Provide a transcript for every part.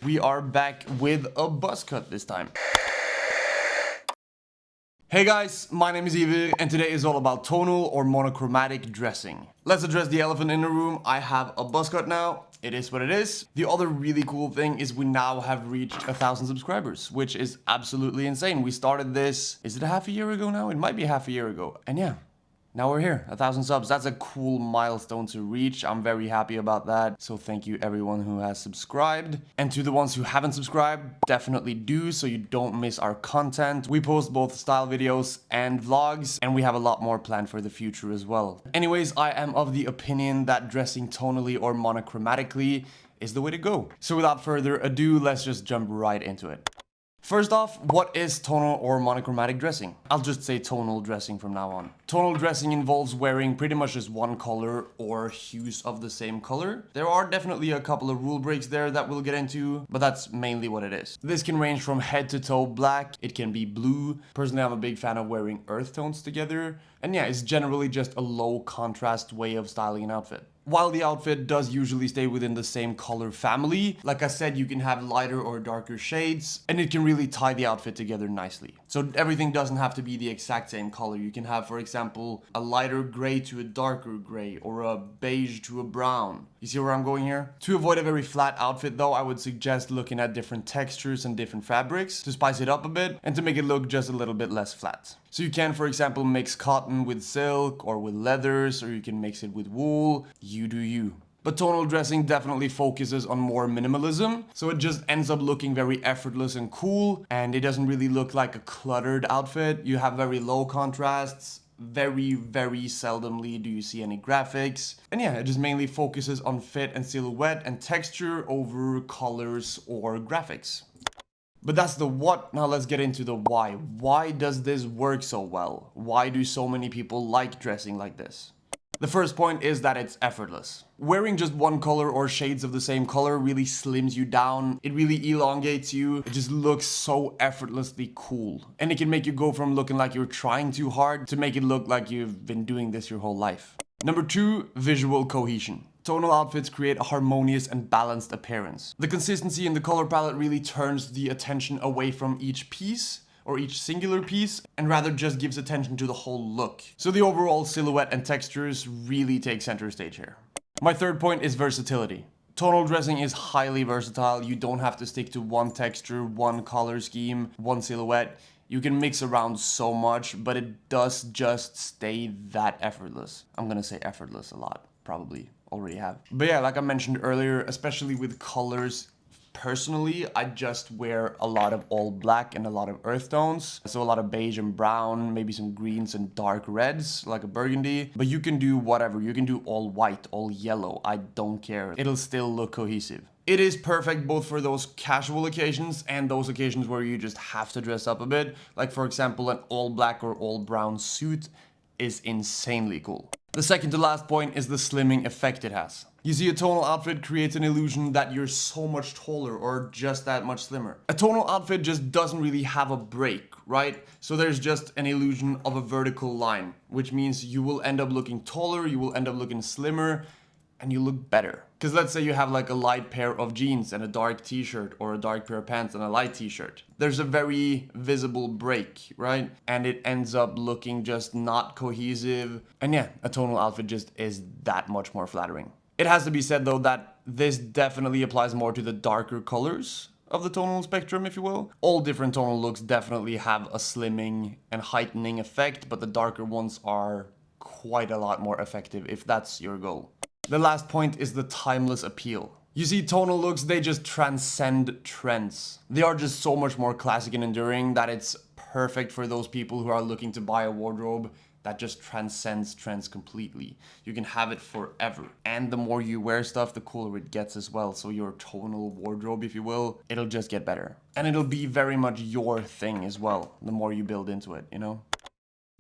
We are back with a buzz cut this time. Hey guys, my name is Ivir and today is all about tonal or monochromatic dressing. Let's address the elephant in the room. I have a buzz cut now. It is what it is. The other really cool thing is we now have reached 1,000 subscribers, which is absolutely insane. We started this, is it a half a year ago now? It might be half a year ago. And yeah, now we're here, 1,000 subs. That's a cool milestone to reach. I'm very happy about that. So thank you everyone who has subscribed. And to the ones who haven't subscribed, definitely do so you don't miss our content. We post both style videos and vlogs, and we have a lot more planned for the future as well. Anyways, I am of the opinion that dressing tonally or monochromatically is the way to go. So without further ado, let's just jump right into it. First off, what is tonal or monochromatic dressing? I'll just say tonal dressing from now on. Tonal dressing involves wearing pretty much just one color or hues of the same color. There are definitely a couple of rule breaks there that we'll get into, but that's mainly what it is. This can range from head to toe black, it can be blue. Personally, I'm a big fan of wearing earth tones together. And yeah, it's generally just a low contrast way of styling an outfit. While the outfit does usually stay within the same color family, like I said, you can have lighter or darker shades, and it can really tie the outfit together nicely. So everything doesn't have to be the exact same color. You can have, for example, a lighter gray to a darker gray, or a beige to a brown. You see where I'm going here? To avoid a very flat outfit though, I would suggest looking at different textures and different fabrics to spice it up a bit and to make it look just a little bit less flat. So you can, for example, mix cotton with silk or with leathers, or you can mix it with wool. You do you. But tonal dressing definitely focuses on more minimalism, so it just ends up looking very effortless and cool, and it doesn't really look like a cluttered outfit. You have very low contrasts. Very seldomly do you see any graphics. And yeah, it just mainly focuses on fit and silhouette and texture over colors or graphics. But that's the what. Now let's get into the why. Why does this work so well? Why do so many people like dressing like this? The first point is that it's effortless. Wearing just one color or shades of the same color really slims you down. It really elongates you. It just looks so effortlessly cool. And it can make you go from looking like you're trying too hard to make it look like you've been doing this your whole life. Number two, visual cohesion. Tonal outfits create a harmonious and balanced appearance. The consistency in the color palette really turns the attention away from each piece or each singular piece, and rather just gives attention to the whole look. So the overall silhouette and textures really take center stage here. My third point is versatility. Tonal dressing is highly versatile. You don't have to stick to one texture, one color scheme, one silhouette. You can mix around so much, but it does just stay that effortless. I'm gonna say effortless a lot, probably already have. But yeah, like I mentioned earlier, especially with colors, personally, I just wear a lot of all black and a lot of earth tones. So a lot of beige and brown, maybe some greens and dark reds, like a burgundy. But you can do whatever. You can do all white, all yellow. I don't care. It'll still look cohesive. It is perfect both for those casual occasions and those occasions where you just have to dress up a bit. Like for example, an all black or all brown suit is insanely cool. The second to last point is the slimming effect it has. You see, a tonal outfit creates an illusion that you're so much taller or just that much slimmer. A tonal outfit just doesn't really have a break, right? So there's just an illusion of a vertical line, which means you will end up looking taller, you will end up looking slimmer, and you look better. Because let's say you have like a light pair of jeans and a dark t-shirt, or a dark pair of pants and a light t-shirt. There's a very visible break, right? And it ends up looking just not cohesive. And yeah, a tonal outfit just is that much more flattering. It has to be said though that this definitely applies more to the darker colors of the tonal spectrum, if you will. All different tonal looks definitely have a slimming and heightening effect, but the darker ones are quite a lot more effective if that's your goal. The last point is the timeless appeal. You see, tonal looks, they just transcend trends. They are just so much more classic and enduring that it's perfect for those people who are looking to buy a wardrobe that just transcends trends completely. You can have it forever. And the more you wear stuff, the cooler it gets as well. So your tonal wardrobe, if you will, it'll just get better. And it'll be very much your thing as well, the more you build into it, you know?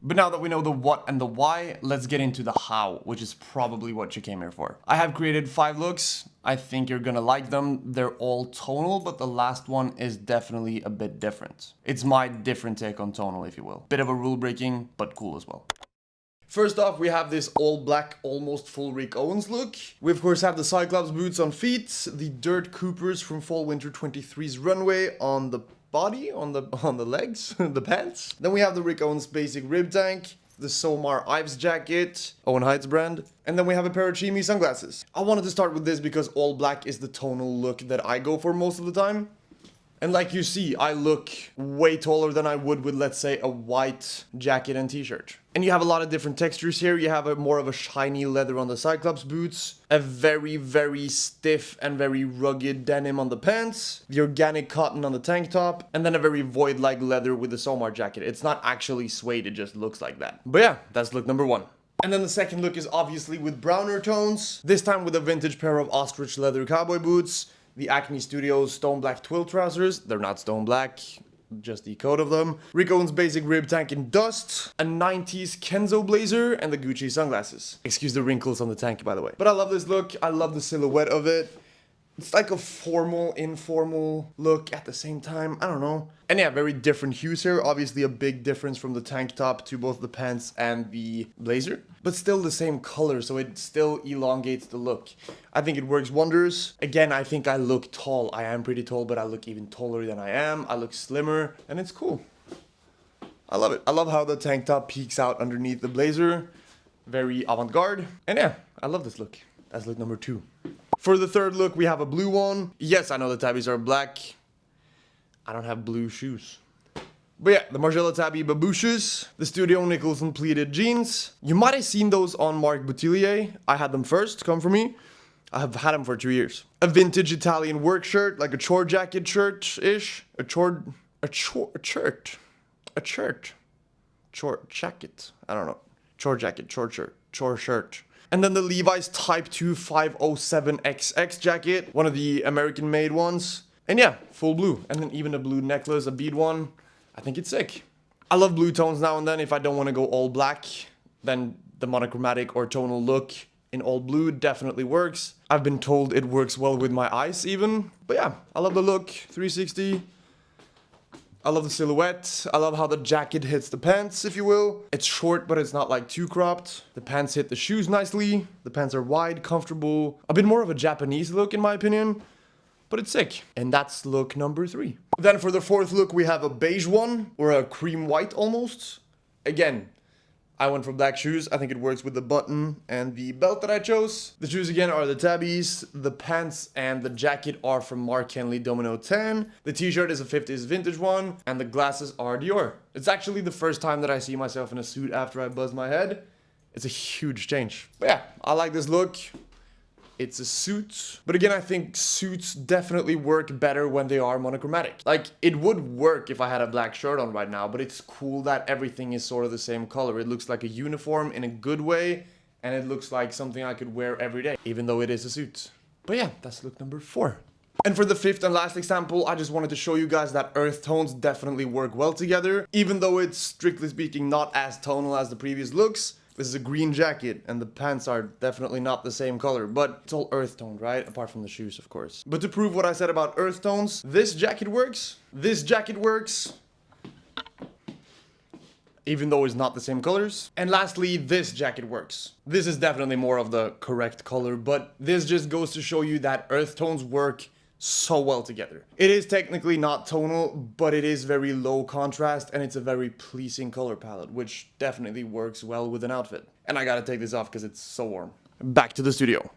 But now that we know the what and the why, let's get into the how, which is probably what you came here for. I have created 5 looks. I think you're gonna like them. They're all tonal, but the last one is definitely a bit different. It's my different take on tonal, if you will. Bit of a rule breaking, but cool as well. First off, we have this all black, almost full Rick Owens look. We of course have the Cyclops boots on feet, the Dirt Coopers from Fall Winter 23's runway on the body, on the legs, the pants. Then we have the Rick Owens basic rib tank, the Somar Ives jacket, Owen Heights brand, and then we have a pair of Chimi sunglasses. I wanted to start with this because all black is the tonal look that I go for most of the time. And like you see, I look way taller than I would with, let's say, a white jacket and t-shirt. And you have a lot of different textures here. You have more of a shiny leather on the Cyclops boots, a very, very stiff and very rugged denim on the pants, the organic cotton on the tank top, and then a very void-like leather with the Somar jacket. It's not actually suede, it just looks like that. But yeah, that's look number one. And then the second look is obviously with browner tones, this time with a vintage pair of ostrich leather cowboy boots, the Acme Studios stone black twill trousers. They're not stone black, just the coat of them. Rick Owens basic rib tank in dust, a 90s Kenzo blazer, and the Gucci sunglasses. Excuse the wrinkles on the tank, by the way. But I love this look. I love the silhouette of it. It's like a formal, informal look at the same time. I don't know. And yeah, very different hues here. Obviously a big difference from the tank top to both the pants and the blazer. But still the same color, so it still elongates the look. I think it works wonders. Again, I think I look tall. I am pretty tall, but I look even taller than I am. I look slimmer, and it's cool. I love it. I love how the tank top peeks out underneath the blazer. Very avant-garde. And yeah, I love this look. That's look number two. For the third look, we have a blue one. Yes, I know the tabbies are black. I don't have blue shoes. But yeah, the Margiela tabby babooshes, the Studio Nicholson pleated jeans. You might have seen those on Marc Boutillier. I had them first, come for me. I have had them for 2 years. A vintage Italian work shirt, like a chore jacket shirt-ish. A chore jacket. I don't know. Chore jacket, chore shirt, chore shirt. And then the Levi's Type 2 507XX jacket, one of the American-made ones. And yeah, full blue. And then even a blue necklace, a bead one. I think it's sick. I love blue tones now and then. If I don't want to go all black, then the monochromatic or tonal look in all blue definitely works. I've been told it works well with my eyes even. But yeah, I love the look, 360. I love the silhouette. I love how the jacket hits the pants, if you will. It's short, but it's not like too cropped. The pants hit the shoes nicely. The pants are wide, comfortable. A bit more of a Japanese look in my opinion, but it's sick. And that's look number 3. Then for the fourth look, we have a beige one, or a cream white almost. Again, I went for black shoes. I think it works with the button and the belt that I chose. The shoes again are the tabbies. The pants and the jacket are from Mark Henley Domino 10. The t-shirt is a 50s vintage one. And the glasses are Dior. It's actually the first time that I see myself in a suit after I buzz my head. It's a huge change. But yeah, I like this look. It's a suit. But again, I think suits definitely work better when they are monochromatic. Like, it would work if I had a black shirt on right now, but it's cool that everything is sort of the same color. It looks like a uniform in a good way, and it looks like something I could wear every day, even though it is a suit. But yeah, that's look number 4. And for the fifth and last example, I just wanted to show you guys that earth tones definitely work well together, even though it's, strictly speaking, not as tonal as the previous looks. This is a green jacket, and the pants are definitely not the same color, but it's all earth toned, right? Apart from the shoes, of course. But to prove what I said about earth tones, this jacket works, even though it's not the same colors. And lastly, this jacket works. This is definitely more of the correct color, but this just goes to show you that earth tones work so well together. It is technically not tonal, but it is very low contrast, and it's a very pleasing color palette, which definitely works well with an outfit. And I gotta take this off because it's so warm. Back to the studio.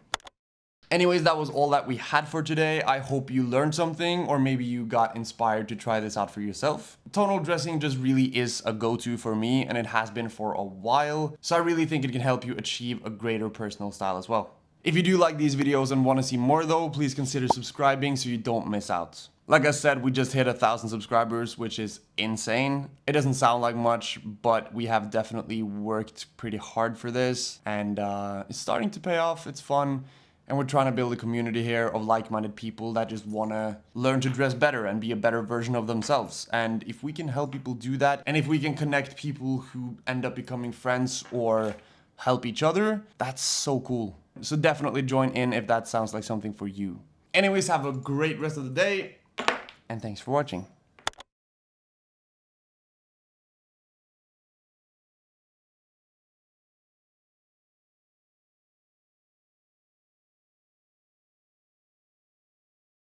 Anyways, that was all that we had for today. I hope you learned something, or maybe you got inspired to try this out for yourself. Tonal dressing just really is a go-to for me, and it has been for a while. So I really think it can help you achieve a greater personal style as well. If you do like these videos and want to see more though, please consider subscribing so you don't miss out. Like I said, we just hit 1,000 subscribers, which is insane. It doesn't sound like much, but we have definitely worked pretty hard for this, and it's starting to pay off. It's fun, and we're trying to build a community here of like-minded people that just want to learn to dress better and be a better version of themselves. And if we can help people do that, and if we can connect people who end up becoming friends or help each other, that's so cool. So definitely join in if that sounds like something for you. Anyways, have a great rest of the day, and thanks for watching.